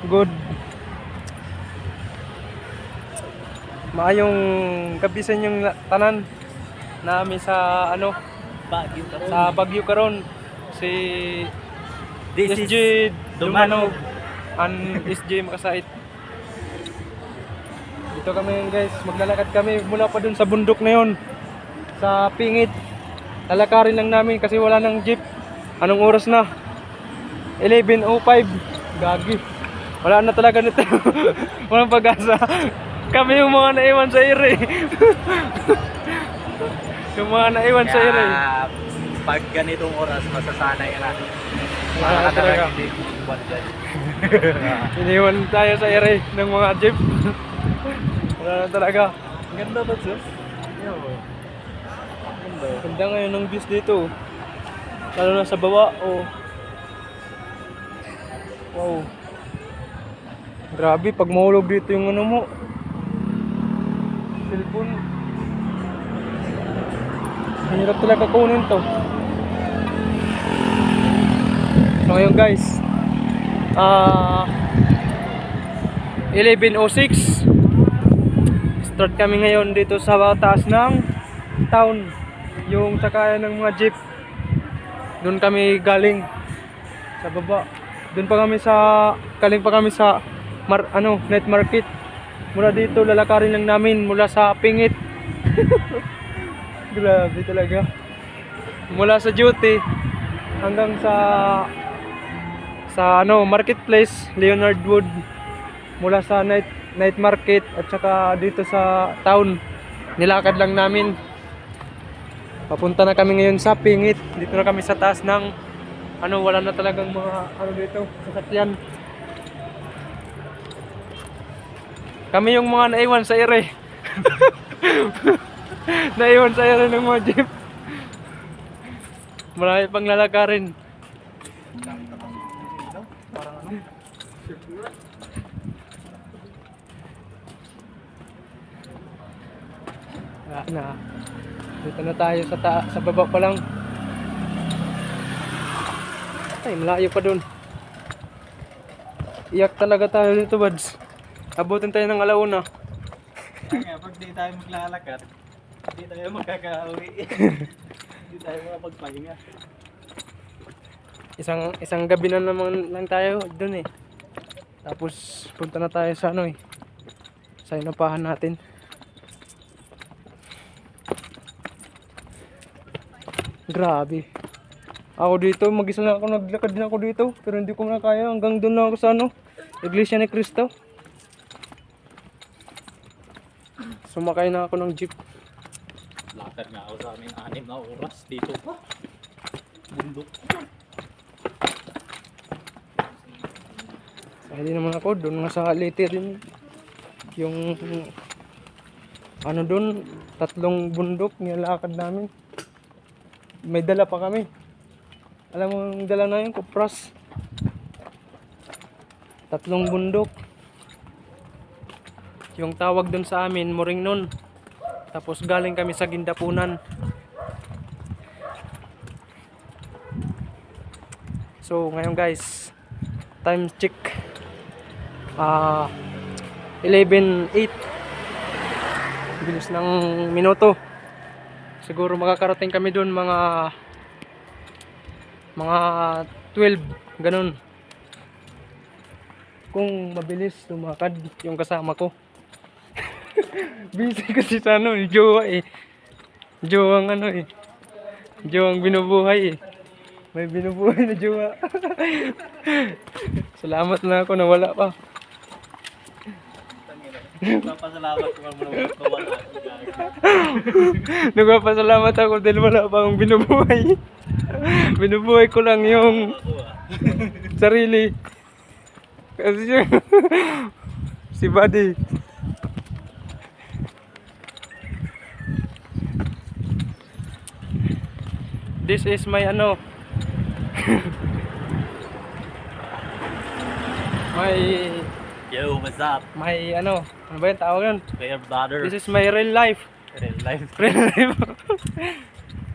Good. Maayong gabi sa inyong tanan. Nami sa ano, Baguio karon. sa Baguio karon. Si This SG is Dumanog and SG Makasait. Dito kami ngayon guys, maglalakad kami mula pa dun sa bundok na yun. Sa Pingit. Lalakarin lang namin kasi wala nang jeep. Anong oras na? 11:05. Gagi. Wala na talaga nito. Walang pag-asa. Kami yung mga naiwan sa ere. Yung mga naiwan sa ere. Kaya, pag ganitong oras, masasanay ka na. Wala na talaga. Hindi buwan dyan. Iniwan tayo sa ere ng mga jeep. Wala na talaga. Ang ganda ba sir? Ganda ngayon ng views dito. Lalo na sa baba. Oh. Wow. Grabe, pag mahulog dito yung ano mo. Cellphone. Hirap talaga kunin to. So ngayon guys. 11:06. Start kami ngayon dito sa taas ng town. Yung sakayan ng mga jeep. Doon kami galing sa baba. Doon pa kami sa galing pa kami sa night market. Mula dito lalakarin lang namin mula sa Pingit. Grabe talaga. Mula sa duty hanggang sa marketplace Leonard Wood. Mula sa night market at saka dito sa town. Nilakad lang namin. Papunta na kami ngayon sa Pingit. Dito na kami sa taas ng wala na talagang mga dito, sasakyan. Kami yung mga naiwan sa ere. Naiwan sa ere ng mga jeep. Marami pang lalakarin. Na. Dito na tayo sa baba pa lang. Ay, malayo pa dun. Iyak talaga tayo dito, buds. Abutin tayo ng alauna. Kaya pag di tayo maglalakad, hindi tayo magkakauwi. Hindi tayo makapagpahinga. Isang gabi na naman lang tayo dun eh. Tapos punta na tayo sa sa inapahan natin. Grabe. Ako dito, mag-isa lang ako, naglakad din ako dito. Pero hindi ko na kaya, hanggang doon lang ako sa Iglesia ni Cristo. Sumakay na ako ng jeep. Lakad nga ako sa amin 6 na oras dito pa. Bundok. Hindi naman ako, doon nga sa Leyte rin. Yung doon, 3 bundok, nilakad namin. May dala pa kami. Alam mo yung dala na yun, kupras. 3 bundok. Yung tawag dun sa amin, Moringnon. Tapos galing kami sa Gindapunan. So ngayon guys, time check. 11:08. Bilis ng minuto. Siguro makakarating kami dun mga 12, ganun. Kung mabilis lumakad yung kasama ko. Busy kasi sa jowa eh. Jowang Jowang binubuhay eh. May binubuhay na jowa. Salamat na ako na wala pa. Nagpapasalamat ko naman wala. Nagpapasalamat ako dahil wala pa akong binubuhay. Binubuhay ko lang yung sarili. Kasi si Buddy. This is my my Yo, what's up? my ano ba yung tawag yun? Prayer brother. This is my real life. Real life. Real life.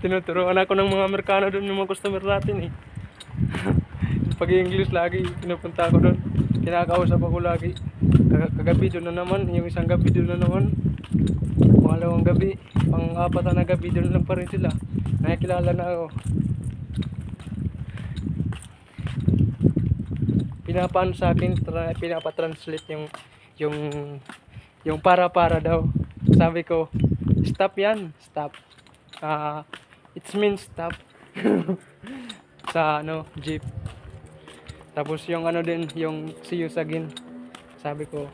Tinuturuan ako ng mga Amerikano doon, ng mga customer natin eh. pag English lagi, pinupunta ako doon. Kinakausap ako lagi. Kagabi doon na naman, yung isang gabi doon na naman. Pangalawang gabi, pang-apat na gabi doon lang pa rin sila. Nakikilala na ako. Pinapaan sa akin, pinapa-translate yung para daw. Sabi ko, stop yan, stop. It means stop. Sa ano, jeep. Tapos yung ano din, yung see you again. Sabi ko,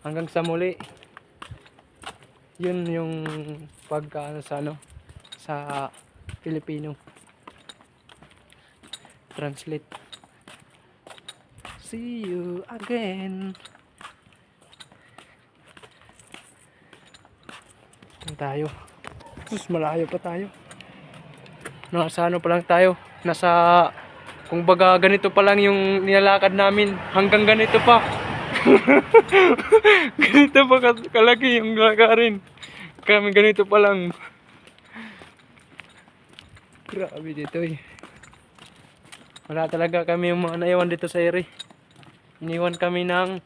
hanggang sa muli. Yun yung pagka sa ano, sa Filipino. Translate. See you again. Saan tayo? Sus, malayo pa tayo. Nasa ano pa lang tayo. Nasa, kung baga ganito pa lang yung nilalakad namin. Hanggang ganito pa. Ganito pa kalaki yung lakarin. Kami ganito pa lang. Grabe dito eh. Wala talaga kami yung mga naiwan dito sa ere. Iniwan kami ng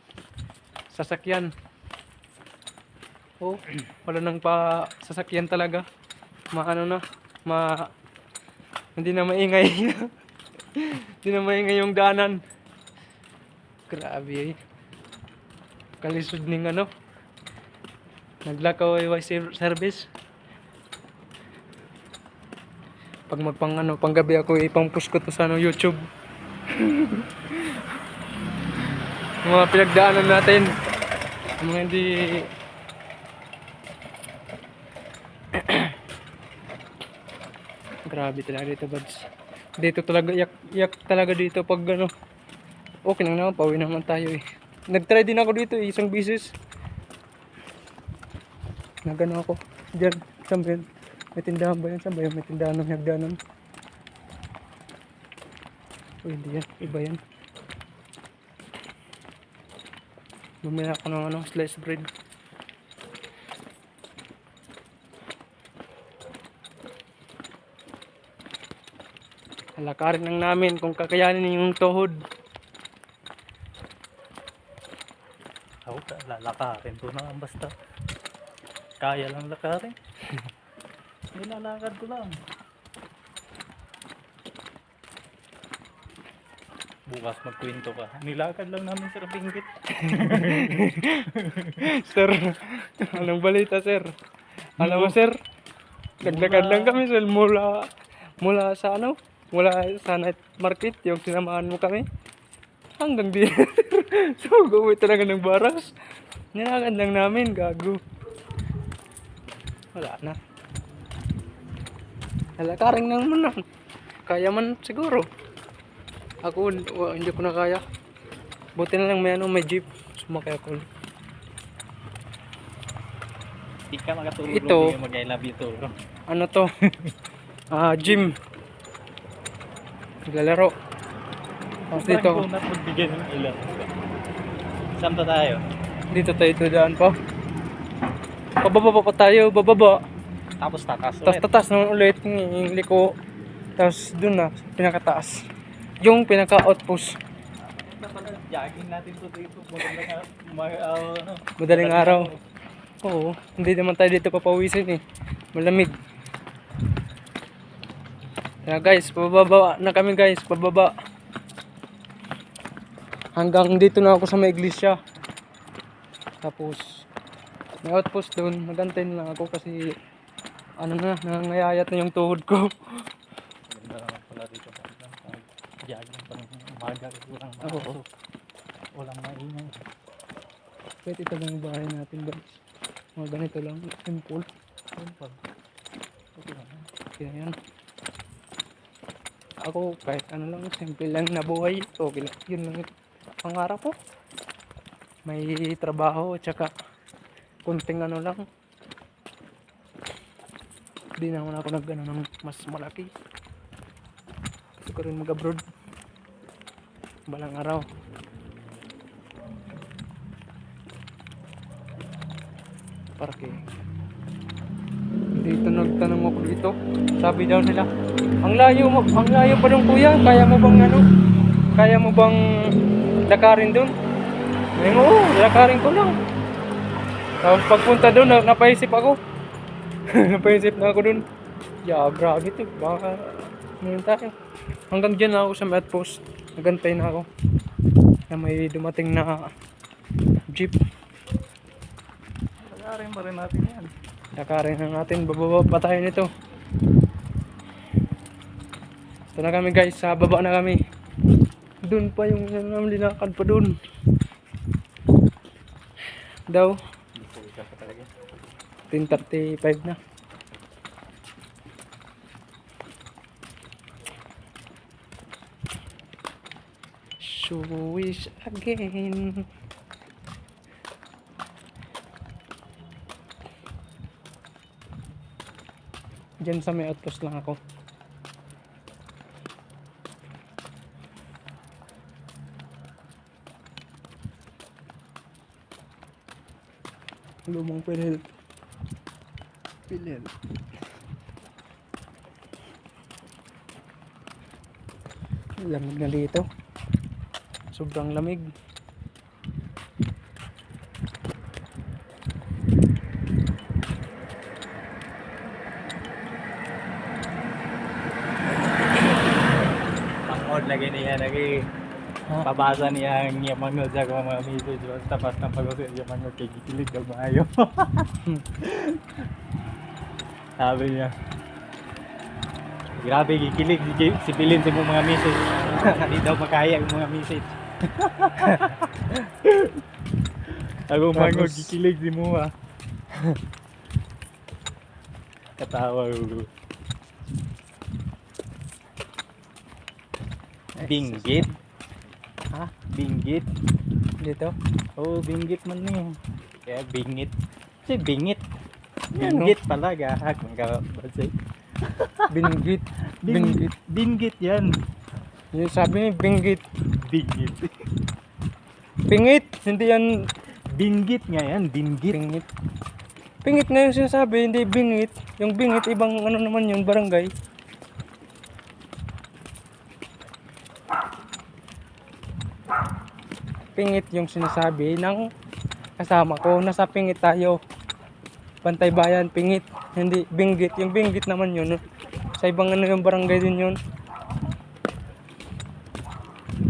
sasakyan. Oh, wala nang pa sasakyan talaga. Maano na, hindi na maingay. Hindi na maingay yung daanan. Grabe eh. Kalisod ning ano. Naglakaw ay service. Pag panggabi ako ipang-push ko to sa YouTube. Mga pinagdaanan natin. Mga hindi grabe talaga dito, buds. Dito talaga, yak talaga dito pag ano. Okay lang naman, pauwi naman tayo eh. Nag-try din ako dito eh, isang beses. Nagano ako. Diyan, saan ba yan? May tindahan ba yan? Saan ba yan? May tindahan ng hagdanan. O hindi yan, iba yan. Bumili ako ng ano, sliced bread. Halakarin lang namin kung kakayanin yung tuhod. Ako, lalakarin ko na basta. Kaya lang lakarin. Nilalakad ko lang. Bukas magkwento ka. Nilakad lang namin Sir Pinggit. Sir, anong balita sir? Alam mo sir, naglakad lang kami sir mula sa ano? Mula sa night market, yung sinamahan mo kami. Hanggang di. So, gawin talaga ng baras. Nilakad lang namin, gago. Wala na. Lalakarin lang naman lang. Kaya man siguro. Ako, hindi ko na kaya. Buti na lang may jeep. Sumakay ako. Di ka makatulog. Ito. Di ka mag-I love you to. Ano to? Gym. Naglalaro. Tapos dito. Parang kunat magbigay ng ilan. Saan pa tayo? Dito tayo tudaan pa. Pababa pa tayo, bababa. Tapos takas Tapos ulit. tatas naman ulit yung liko. Tapos dun na, pinakataas. Yung pinaka-outpost. Jogging natin to dito. Madaling araw. Oo, hindi naman tayo dito papawisin eh. Malamig. Kaya guys, pababa na kami guys, pababa. Hanggang dito na ako sa may iglesia. Tapos may outpost doon, nagantay na lang ako kasi ano na, nangangayayat na yung tuhod ko. Ganda naman pala dito. Jogging pa ng umaga. Oo. Walang maingay. Pwede ito lang yung bahay natin guys. Mga ganito lang, simple. Simple. Okay naman. Kaya yan. Ako kahit ano lang, simple lang na buhay. Okay lang, yun lang yung pangarap ko. May trabaho, tsaka kunting ano lang. Hindi naman ako nag ano, ng mas malaki. Gusto ko rin mag-abroad. Balang araw. Parke. Dito nagtanong ako dito. Sabi daw nila, ang layo pa ng kuya, kaya mo bang ano? kaya mo bang lakarin dun? Ngayon, oo, lakarin ko lang. Tapos pagpunta dun, napaisip ako. Napaisip na ako dun. Yeah, grabe to. Baka, ngayon tayo. Hanggang dyan na ako sa met post. Nagantay na ako. Na may dumating na jeep. Lakarin pa rin natin yan. Lakarin na natin. Bababa pa tayo nito. Ito na kami guys. Sa baba na kami. Dun pa yung linakad pa dun. Daw. Gusto ka pa talaga. 10:35 na. So wish again. Diyan sa may outpost lang ako. Lumang pilil. Pilil. Lamig na dito. Sobrang lamig. Pangod lagi niya, lagi. Pabasa niya ang manood sa mga message. Tapos ng pag-usap niya manood kay Gikilig daw maayo. Sabi niya. Grabe Gikilig, sipilin sa mga message. Hindi daw makaya ang mga message. Ako manood Gikilig si Mua. Katawa ko. Binggit? Ha? Binggit? Dito? Oo, binggit man niya. Kaya bingit. Kasi bingit. Yan, Binggit pala, gahak. Magkabasay. Binggit. Binggit. Binggit yan. Yung sabi ni binggit. Binggit. Pingit! Hindi yan Binggit nga yan, binggit. pingit. Pingit na yung sinasabi, hindi bingit. Yung bingit, ibang ano naman yun, barangay. Pingit yung sinasabi ng kasama ko. Nasa pingit tayo. Bantay Bayan, pingit. Hindi binggit. Yung binggit naman yun. Sa ibang ano yung barangay din yun.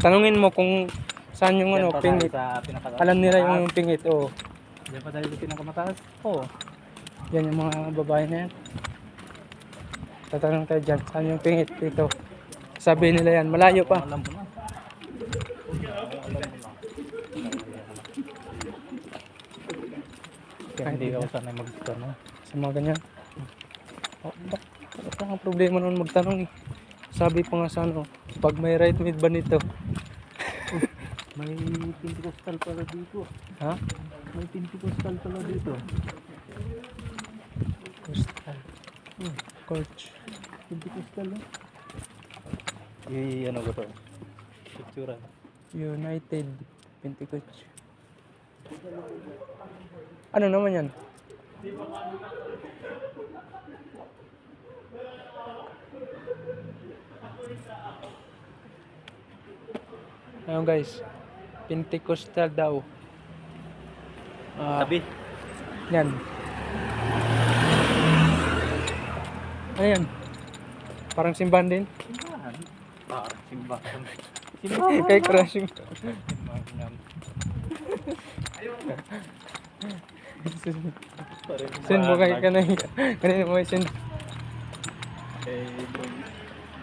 Tanungin mo kung saan yung ano, pingit. Alam nila yung pingit. Oo. Diyan pa tayo sa pinakamataas? Oo. Yan yung mga babae na yan. Tatanong tayo dyan. Saan yung pingit dito? Sabi nila yan. Malayo pa. Alam mo na. Kaya hindi ako sanay magtanong. Sa mga ganyan. Oh, bakit ang problema naman magtanong eh. Sabi pa nga sa ano, pag may right mid ba nito? May Pentecostal pala dito. Ha? May Pentecostal pala dito. Coastal. Coach. Pentecostal eh. Ano ko to? Picture. United Pentecost. Ano naman yan? Ayun guys, Pentecostal daw. Tabi. Yan. Ano yan? Parang simbahan din? Simbahan. Simbahan. Kay crushing. Send mo kay kanay. Kanina mo send.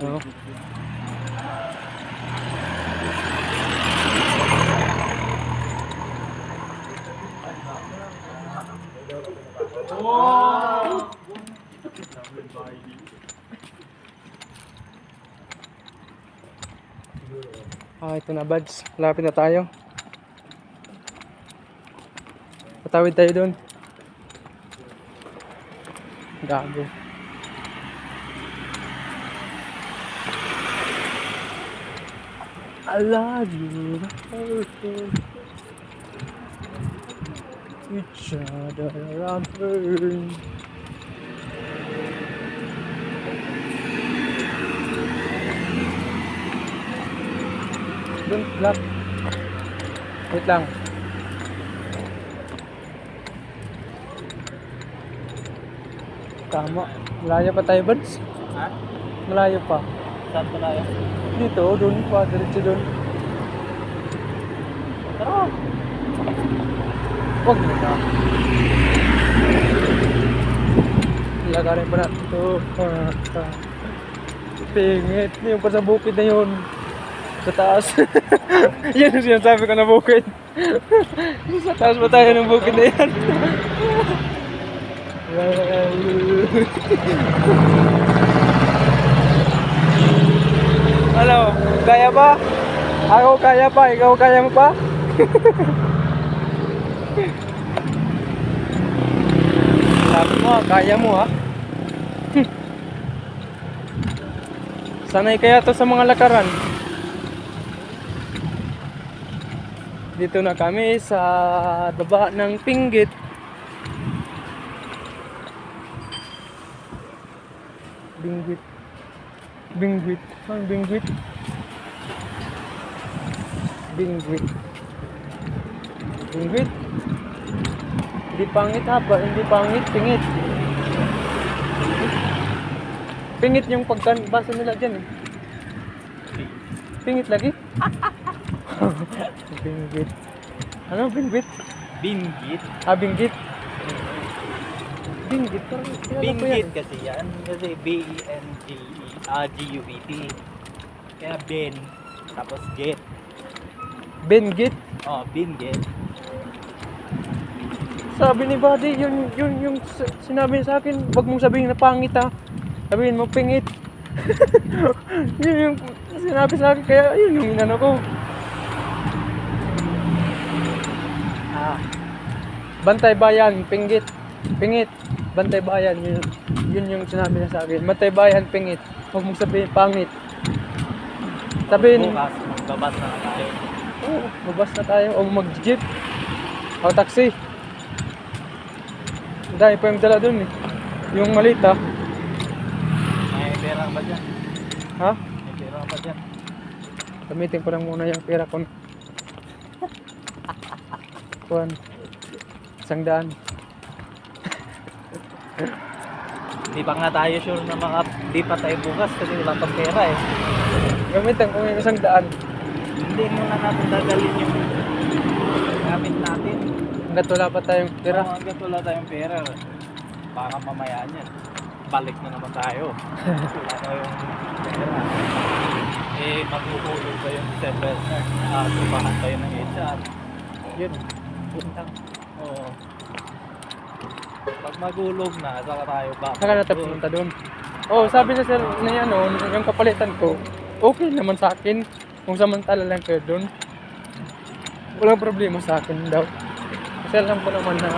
Oo. Ito na buds. Lapit na tayo. Patawid tayo doon. Gago. I love you. Each other around her. don't block. Wait lang. Tama. Malayo pa tayo, Buds. Ha? Malayo pa. Saan pala yun? Dito, doon pa. Diretso doon. Tara! Huwag na na. Lagarin pa natin ito. Pingit. Yung pa sa bukid na yun. Sa taas. Yan ang sinasabi ko na bukid. Sa taas pa tayo ng bukid na yan. Ano? Kaya ba? Ako kaya pa. Ikaw kaya mo pa? Sabi mo, kaya mo ha? Sanay kaya to sa mga lakaran. Dito na kami sa baba ng Pinggit. Binggit. Binggit. Ang Binggit. Binggit. Binggit. Hindi pangit haba, hindi pangit, pingit. Pingit yung pagkabasa nila dyan eh. Pingit lagi? Binggit. Ano binggit? Binggit. Ah, binggit. Binggit, parang kilala ko Binggit yan. kasi yan. Kasi B-E-N-G-E-G-U-E-T. Kaya Ben. Tapos Get. Benggit. Oh, Binggit. Sabi ni Buddy, yung sinabi niya sa akin, wag mong sabihin na pangit ha. Sabihin mo pingit. Yun yung sinabi sa akin, kaya yun yung inano ko. Ah, Bantay Bayan, pinggit. Pingit. Bantay Bayan, yun yung sinabi niya sa akin. Bantay Bayan, pingit. Huwag mong sabihin pangit. Sabihin, Bukas, magbabas na tayo. oh, mabas na tayo o mag-jeep o taxi. Dahil pa yung dala dun eh. Yung malita. May pera ba dyan? Ha? May pera ba dyan? Gamitin ko lang muna yung pera ko. Kuhan. 100. Di pa nga tayo sure na di pa tayo bukas kasi wala pang pera eh. Gamitin ko yung 100. Hindi muna natin dadalhin yung gamit natin. Hanggat wala pa tayong pera. Hanggat wala tayong pera. Baka mamaya niyan. Balik na naman tayo. Wala tayong pera. Eh, maghuhulog pa yung December na. Tumahan tayo ng HR. Yun. Yun lang. Oo. Pag magulog na, saka tayo ba? Saka na tayo pumunta doon. Oh, sabi sa sir na yan, oh, yung kapalitan ko, okay naman sa akin. Kung samantala lang kayo doon, walang problema sa akin daw. Kasi alam ko naman na,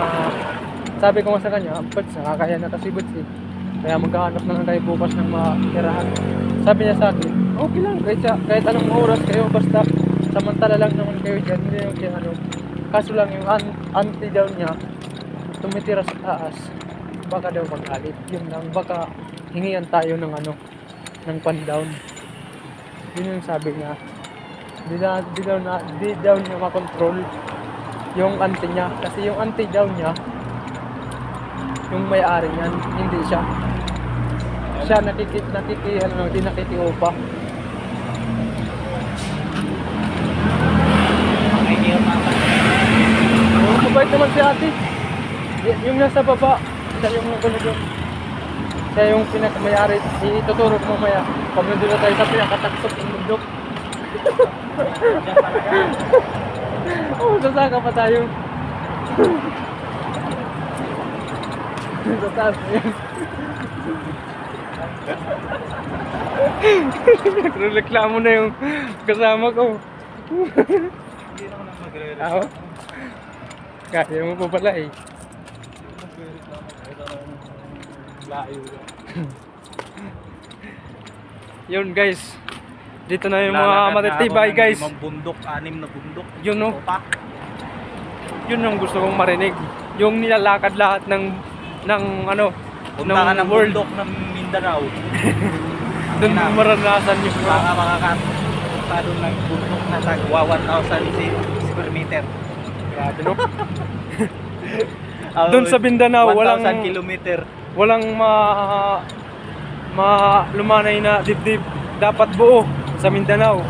sabi ko nga sa kanya, Buds, nakakaya na kasi Buds eh. Kaya maghahanap na lang kayo bukas ng matirahan. Sabi niya sa akin, okay lang, kahit anong oras kayo, basta samantala lang naman kayo dyan. Hindi yung ano. Kaso lang yung auntie daw niya, tumitira sa taas, baka daw magalit. Yun lang, baka hingian tayo ng ano, ng pan-down. Yun yung sabi niya. Di daw niya makontrol yung auntie niya. Kasi yung auntie daw niya, yung may-ari niyan, hindi siya. Siya hindi nakikiupa. Oh, mabait naman si ate. Yung nasa baba, siya yung nagulo. Siya yung pinakamayari. Ituturo ko mamaya. Pag nandun na tayo sa pinakataksok ng bundok. Oh, sasaka pa tayo. Sa taas na yan. Nagreklamo na yung kasama ko. Hindi naman ang magre-reklamo. Ako? Kaya mo pa pala eh. Magre-reklamo kahit anong layo. Yun guys. Dito na yung mga matitibay guys. 5 bundok, 6 na bundok. Yun no. Topa. Yun yung gusto kong marinig. Yung nilalakad lahat ng ano, Punta ka ng world. bundok ng Mindanao. Doon mo maranasan yung Baka pumunta doon ng bundok na tagwa 1,000 square meter. Grabe no. Doon sa Mindanao, 1,000 kilometer. walang lumanay na dibdib. Dapat buo sa Mindanao.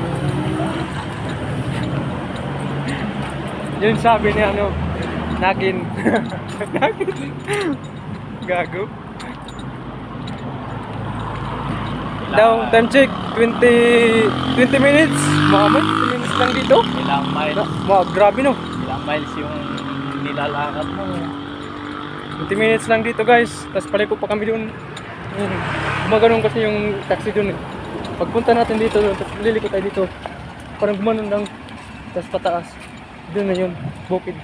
Yun sabi ni ano, Nakin. Nakin. Gago. Daw, time check, 20 minutes. Mga 20 minutes lang dito. Ilang miles? Grabe no. Ilang miles yung nilalakad mo? 20 minutes lang dito guys. Tapos paliko pa kami doon. Gumaganon kasi yung taxi doon eh. Pagpunta natin dito, tapos liliko tayo dito. Parang gumanon lang. Tapos pataas. Doon na yun, bukid.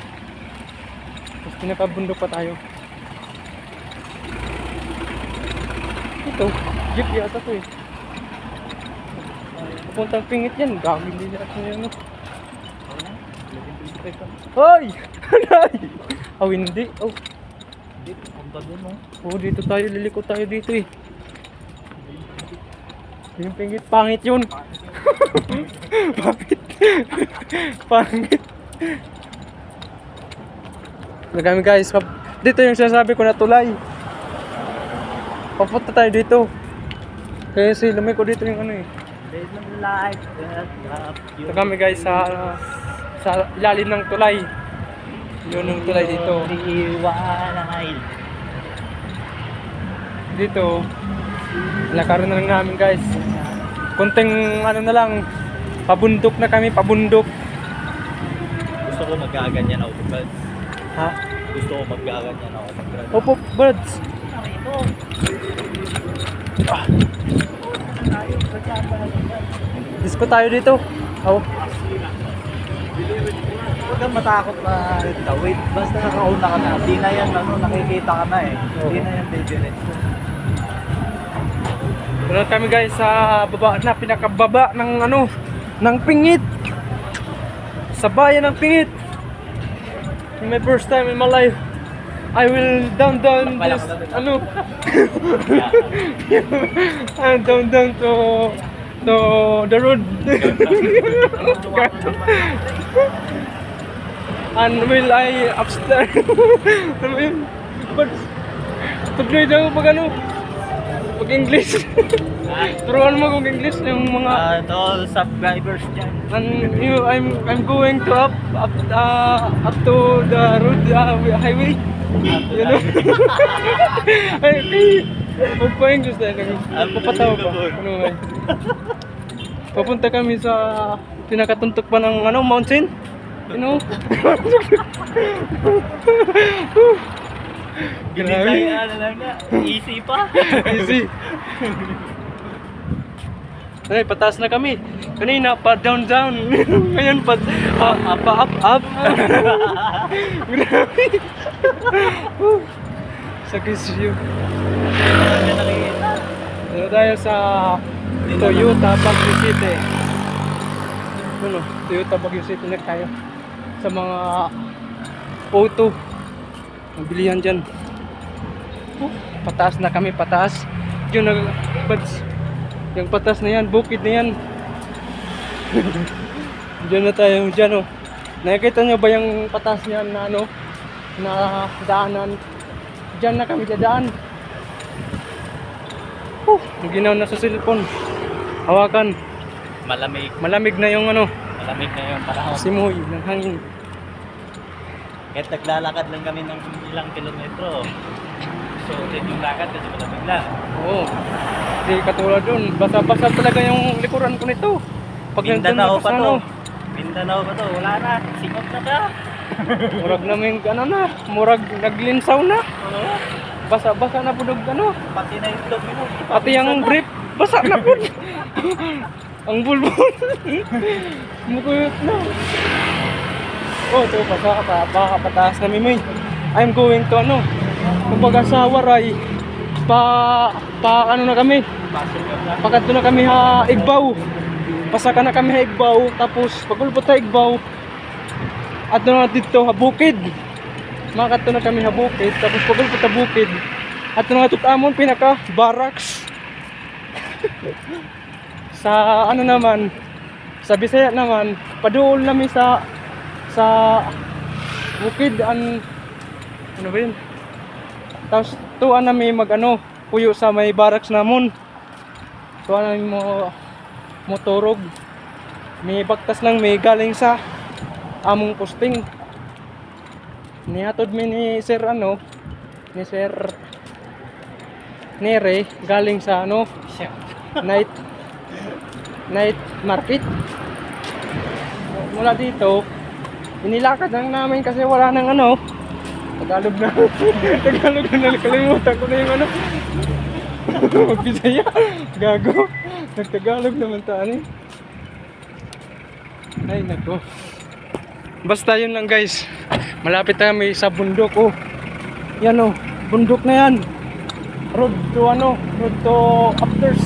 Tapos pinakabundok pa tayo. Ito, jeep yata to eh. Papuntang Pingit yan, gamit din natin yun. Hoy! Hoy! Oh, hindi. Oh. Punta doon, no? Oh, dito tayo, liliko tayo dito eh. Yung Pingit, pangit yun. Pangit. Pangit. Nagami guys, dito yung sinasabi ko na tulay. Papunta tayo dito. Kaya si lamay ko dito yung ano eh. Ito kami guys sa ilalim ng tulay. Yun yung tulay dito. Dito, lakaran na lang namin guys. Kunting ano na lang, pabundok na kami, pabundok. Gusto ko magaganyan ako, Buds. Ha? Gusto ko magaganyan ako, Buds. Opo, birds. Disco tayo dito. Oh. Huwag kang matakot na tawid. Basta nakauna ka na. Di na yan, ano, nakikita ka na eh. Di na yan dangerous. Meron kami guys sa baba na, pinakababa ng ano, ng Pingit. Sa bayan ng Pingit. In my first time in my life, I will down this, ano, down to the road. And will I upstairs? Ano yun? Pag-grade ako pag ano, pag English. Turuan mo kung English yung mga To all subscribers dyan. and I'm going to up to the road highway. You know? Ay, magpa-English tayo. Papatawa pa. Ano ay? Papunta kami sa pinakatuntok pa ng ano, mountain. You know? Grabe. Ano lang na. Easy pa. Easy. Ay, pataas na kami. Kanina pa down. Ngayon pa up. Grabe. Sakit siya. Dito tayo sa Toyota Baguio City. Ano? Toyota Baguio City na tayo. Sa mga auto. Ang bilihan dyan. Pataas na kami, pataas. Yun na, buds. Yung pataas na yan, bukid na yan. Diyan na tayo, dyan oh. Nakikita nyo ba yung pataas niyan na ano, na daanan? Diyan na kami dadaan. Ginaw na sa cellphone. Hawakan. Malamig. Malamig na yung ano, Malamig na yun. Para simoy ng hangin. kahit naglalakad lang kami ng ilang kilometro. So, yung lakad kasi malamig lang. Oo. Hindi katulad dun. Basa-basa talaga yung likuran ko nito. Pag nandun Mindanao ako pa sa to. ano, Mindanao pa to. Wala na. Singop na ka. murag namin ano na, murag naglinsaw na. Oo. Basa-basa na po ano. Pati na yung dog mo. Pati yung brief, basa na po. Ang bulbul. Mukuyot na. Oh, ito baka pataas na mimoy. I'm going to ano, kumbaga sa Waray. Ano na kami. Pagkatto na kami ha Igbaw. Pasaka na kami ha Igbaw. Tapos pagulpot sa Igbaw. At na dito ha Bukid. Makatto na kami ha Bukid. Tapos pagulpot sa Bukid. At na tutamon pinaka barracks. Sa ano naman, Sa Bisaya naman, paduol namin sa bukid ano ba yun? Tapos tuwa namin puyo sa may barracks namon. Tuwa namin mo turog. May bagtas lang may galing sa among posting. Nihatod mi ni Sir ni Sir Nere galing sa night market. Mula dito, inilakad lang namin kasi wala nang Tagalog na. Tagalog na, nakalimutan ko na yung Bisaya. Gago. Nagtagalog naman tayo. Ay nako. Basta yun lang guys. Malapit na kami sa bundok. Oh. Yan bundok na yan. Road to Apters.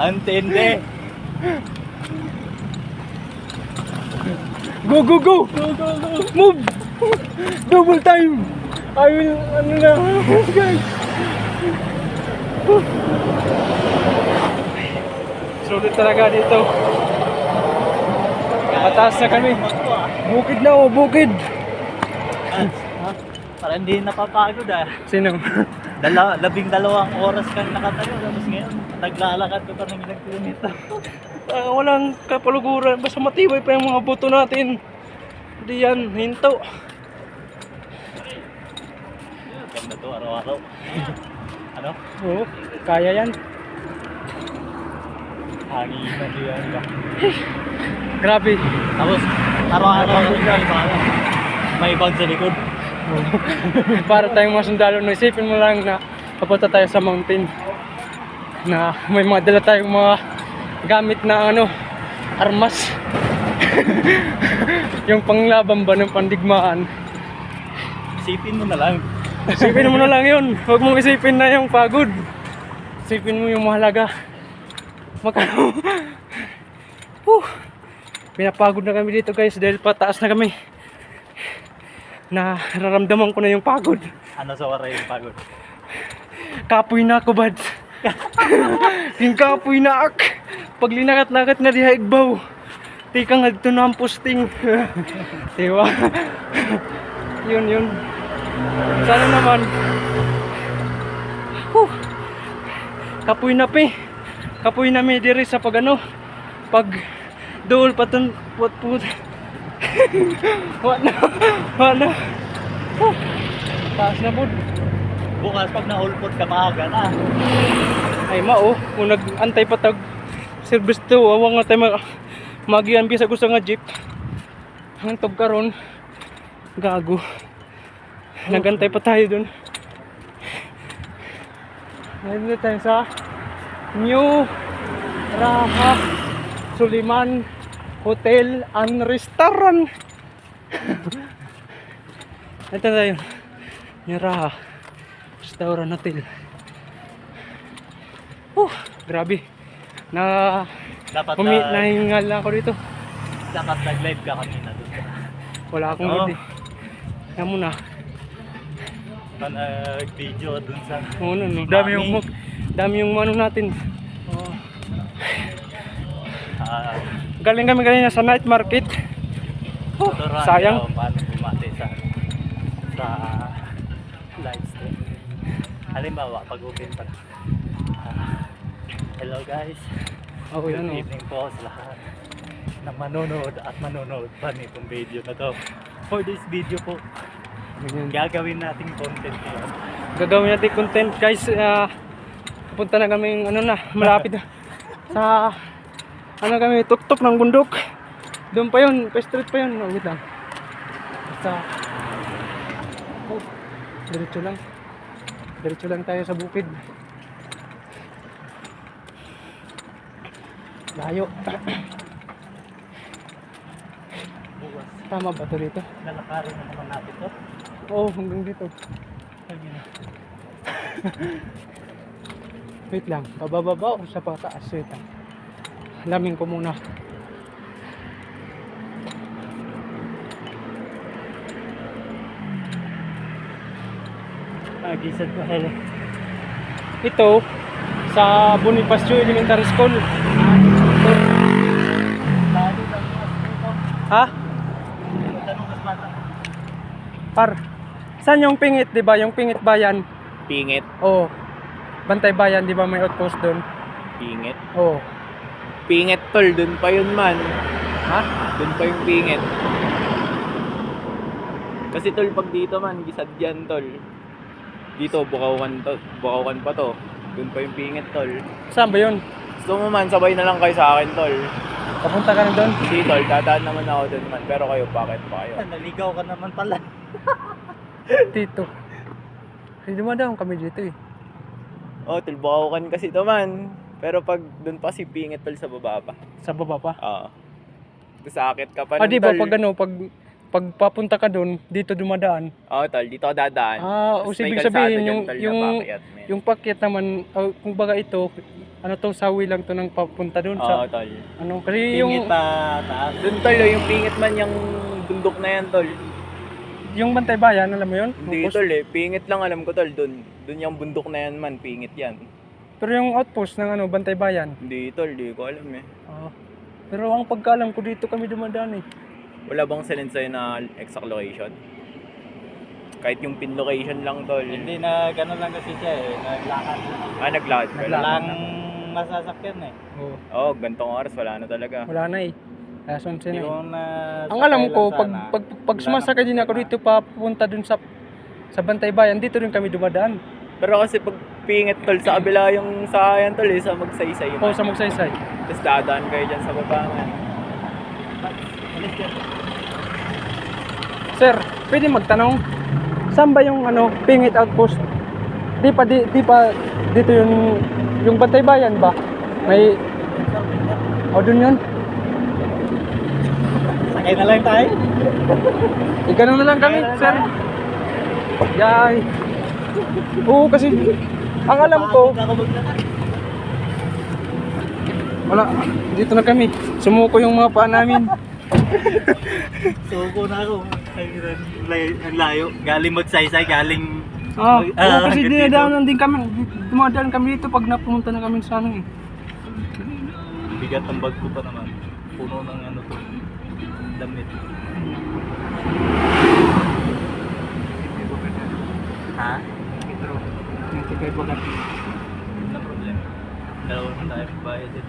Antende. Go. Move. Double time. I will guys. Sulit talaga dito. Mataas na kami. Bukid na bukid. Para hindi napapagod Sino? 12 oras kang nakatayo. Tapos ngayon, naglalakad ka pa ng ilang kilometro. Walang kapaluguran. Basta matibay pa yung mga buto natin. Hindi yan, hinto. Ganda to, araw-araw. Oo, kaya yan. Hanginan yan ba? Grabe. Tapos, araw-araw may bag sa likod. Para tayong mga sundalo, isipin mo lang na papunta tayo sa mountain. Na may mga dala tayong mga gamit na armas. Yung panglaban ba ng pandigmaan. Isipin mo na lang. Isipin mo na lang yun. Huwag mong isipin na yung pagod. Isipin mo yung mahalaga. Magkano? Pinapagod na kami dito guys dahil pataas na kami. Nararamdaman ko na yung pagod. Ano sa waray yung pagod? Kapoy na ako bad. Yung kapoy na ak. Pag linakat-lakat na diha igbaw. Tika nga dito na ang posting. Diba? Yun. Sana naman. Kapoy na pe. Kapoy na may diri sa pag dool patun put. Wala. Taas na bud. Bukas pag nahulpot ka maaga na. Ay kung nag-antay patag service to, awang nga tayo magian bisa gusto nga jeep. Ang tog karon gago. Nagantay pa tayo dun. Nandito tayo sa New Raha Suliman Hotel and Restaurant. Ito tayo. New Raha Restaurant Hotel. Grabe. Dapat nahingal na ako dito. dapat nag-live ka kanina doon. Wala akong hindi. Kaya mo na. Nag-video doon sa... No. Dami yung natin. Oh. Galing kami kanina sa night market. Sayang. Paano bumati sa live stream. Halimbawa, pag-open pa. Hello guys. Good evening po sa lahat na manonood pa nitong video na to. For this video po, gagawin nating content ngayon. Gagawin natin content guys. Punta na kami malapit na sa kami tuktok ng bundok. Doon pa yun, pa street pa yun. Wait lang. Basta diretso lang tayo sa bukid. Layo. Tama ba ito dito? Lalakarin na naman natin to. Oo, hanggang dito. Wait lang, pababa o sa pataas? Wait lang. Alamin ko muna. Gisad ko hele. Ito, Sa Bonifacio Elementary School. Lalo lang mas dito. Ha? Tanong mas bata. Par. Saan yung Pingit, 'di ba? Yung Pingit Bayan. Pingit. Oo. Bantay Bayan, 'di ba may outpost doon? Pingit. Oo. Pingit tol, dun pa yun man. Ha? Dun pa yung pingit. Kasi tol, pag dito man, gisad yan tol. Dito, Bukawan to. Bukawan pa to. Dun pa yung pingit tol. Saan ba 'yun? Gusto mo man, sabay na lang kayo sa akin tol. Papunta ka na doon? Hindi tol, dadaan naman ako dun man. Pero kayo, bakit pa kayo? Naligaw ka naman pala. Dito. Hindi dumadaan kami dito eh. Oh, tol, Bukawan kasi to man. Pero pag dun pa si pingit tol sa baba pa. Sa baba pa. Oo. Sakit ka pa Ah, nun, di ba tol. pag ano, pag papunta ka doon, dito dumadaan. Oo tol, dito ka dadaan. Ah, o Tapos may ibig kalsada sabihin dyan, yung tol, na yung paakyat, men. yung pakyat naman, kung baga ito, ano to, sawi lang to ng papunta doon Oo sa tol. ano, kasi Pingit yung pa taas. Dun tol, oh, yung pingit man yung bundok na yan tol. yung Bantay Bayan, alam mo yun? Hindi Outpost. tol eh, pingit lang alam ko tol, dun yung bundok na yan man, pingit yan. Pero yung outpost ng ano, Bantay Bayan. Hindi tol, di ko alam eh. Ah. Pero ang pagkaalam ko dito kami dumadaan eh. Wala bang sinend sa'yo na exact location? Kahit yung pin location lang tol. Hindi na gano'n lang kasi siya eh. Naglakad. Naglakad ka lang. Walang masasakyan eh. Oo. Oo, gantong oras, wala na talaga. Wala na eh. Alas 11 Hindi na eh. ko na Ang alam ko, sakay pag, lang sana. pag sumasakay din ako dito papunta dun sa Bantay Bayan, dito rin kami dumadaan. Pero kasi pag pingit tol, sa kabila yung sakayan tol eh, sa magsaysay O man. sa Magsaysay. Tapos dadaan kayo dyan sa baba man. Sir, pwede magtanong, saan ba yung ano, Pingit Outpost? Di pa dito yung Bantay Bayan ba? May o dun yun? Sakay na lang tayo. Ganun na lang kami, sir. Yay. Oo, kasi ang alam ko, wala, dito na kami. Sumuko yung mga paa namin. Suko na ako. Ang layo. Galing magsaysay, galing... Oo, kasi dito. dinadaanan din kami. Dumadaan kami dito pag napunta na kami sa ano eh. Bigat ang bag ko pa naman. Puno ng ano to. Damit. Ha? Yung tikay bagat. Wala problema. Dalawa na tayo bayad din.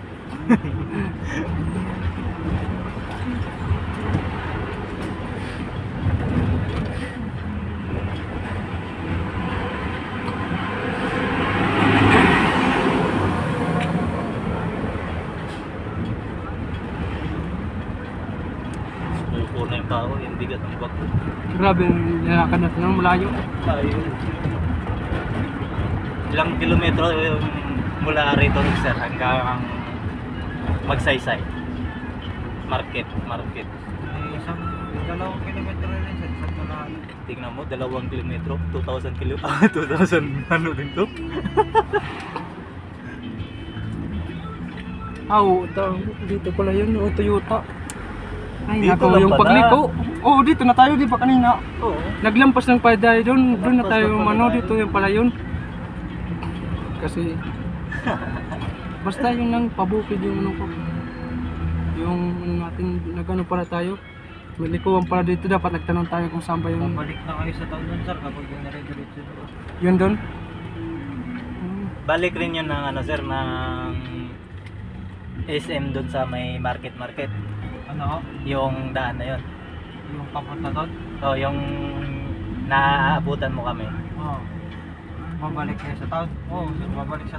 Suko na yung tao, yung bigat ng bag ko. Grabe, nilakad natin ng malayo. Tayo. Ilang kilometro yung mula rito sir hanggang Magsaysay. Market. Isang 2 kilometro rin sa isang malayo. Tingnan mo, 2 kilometro, 2,000 kilo. 2,000 ano din to? Dito pala yun, o Toyota. Ay, Dito nako, lang yung pala. pagliko. Oo, dito na tayo, di ba kanina? Oo. Naglampas ng tayo doon na Naglampas tayo na pala mano, tayo. dito yung pala yun. Kasi, basta yung nang pabukid yung ano ko. Yung ano natin, nagano pala tayo. May likuan pala dito, dapat nagtanong tayo kung saan ba yung... Babalik na kayo sa taon nun sir kapag yung nare-diretso doon. Yun doon? Balik rin yun ng ano sir, ng SM doon sa may market. Ano? Yung daan na yun. Yung papunta doon? O yung naaabutan mo kami. Oo. Babalik kayo sa town? Oo, babalik sa